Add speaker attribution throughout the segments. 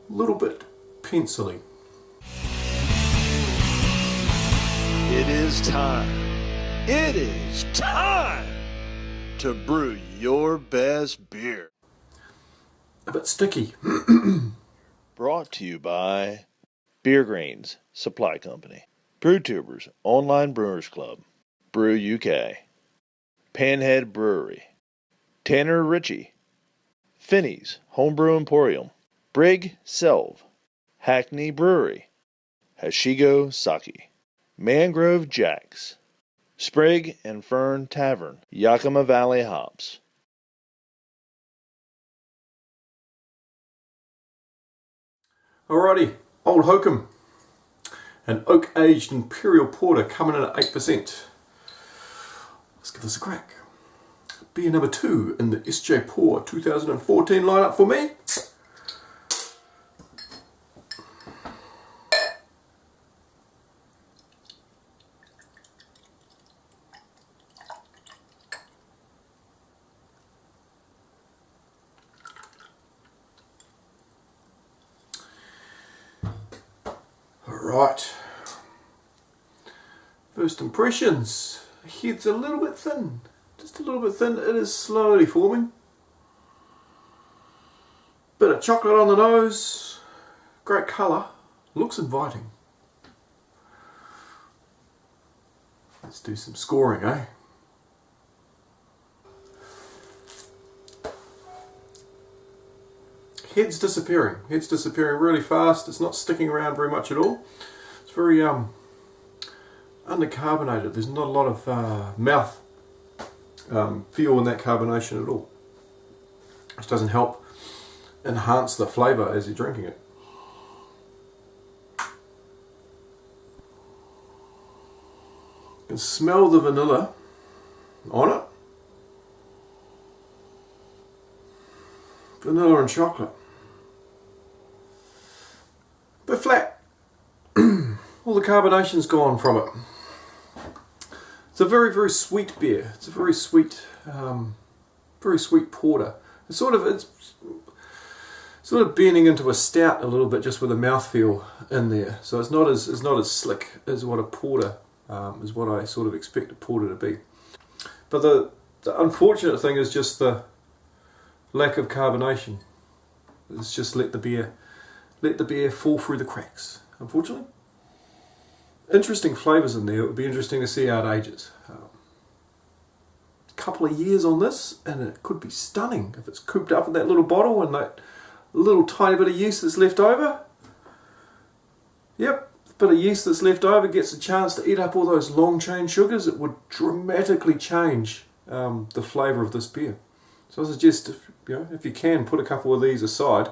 Speaker 1: little bit pencily.
Speaker 2: It is time. It is time to brew your best beer.
Speaker 1: A bit sticky.
Speaker 2: Brought to you by Beer Grains Supply Company, BrewTubers Online Brewers Club, Brew UK, Panhead Brewery, Tanner Ritchie, Finney's Homebrew Emporium, Brig Selv, Hackney Brewery, Hashigo Sake, Mangrove Jacks, Sprig and Fern Tavern, Yakima Valley Hops.
Speaker 1: Alrighty, Old Hokum, an oak-aged imperial porter coming in at 8%. Let's give this a crack. Beer number 2 in the SJPORR 2014 lineup for me. Alright, first impressions. The head's a little bit thin, just a little bit thin. It is slowly forming. Bit of chocolate on the nose, great colour, looks inviting. Let's do some scoring, eh? Head's disappearing really fast. It's not sticking around very much at all. It's very undercarbonated. There's not a lot of mouth feel in that carbonation at all. Which doesn't help enhance the flavour as you're drinking it. You can smell the vanilla on it. Vanilla and chocolate. But flat. All the carbonation's gone from it. It's a very, very sweet beer. It's a very sweet porter. It's sort of bending into a stout a little bit, just with a mouthfeel in there. So it's not as slick as what a porter is what I sort of expect a porter to be. But the unfortunate thing is just the lack of carbonation. It's just let the beer fall through the cracks, unfortunately. Interesting flavours in there. It would be interesting to see how it ages. A couple of years on this and it could be stunning if it's cooped up in that little bottle and that little tiny bit of yeast that's left over. Yep, a bit of yeast that's left over gets a chance to eat up all those long chain sugars. It would dramatically change the flavour of this beer. So I suggest, if you can, put a couple of these aside.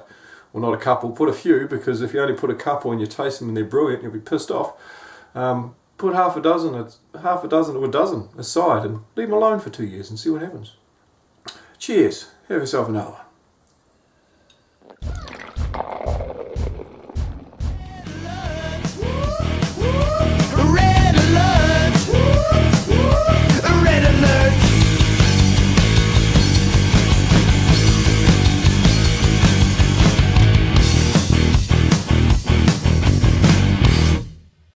Speaker 1: Well, not a couple, put a few, because if you only put a couple and you taste them and they're brilliant, you'll be pissed off. Put half a dozen or a dozen aside and leave them alone for 2 years and see what happens. Cheers. Have yourself another one.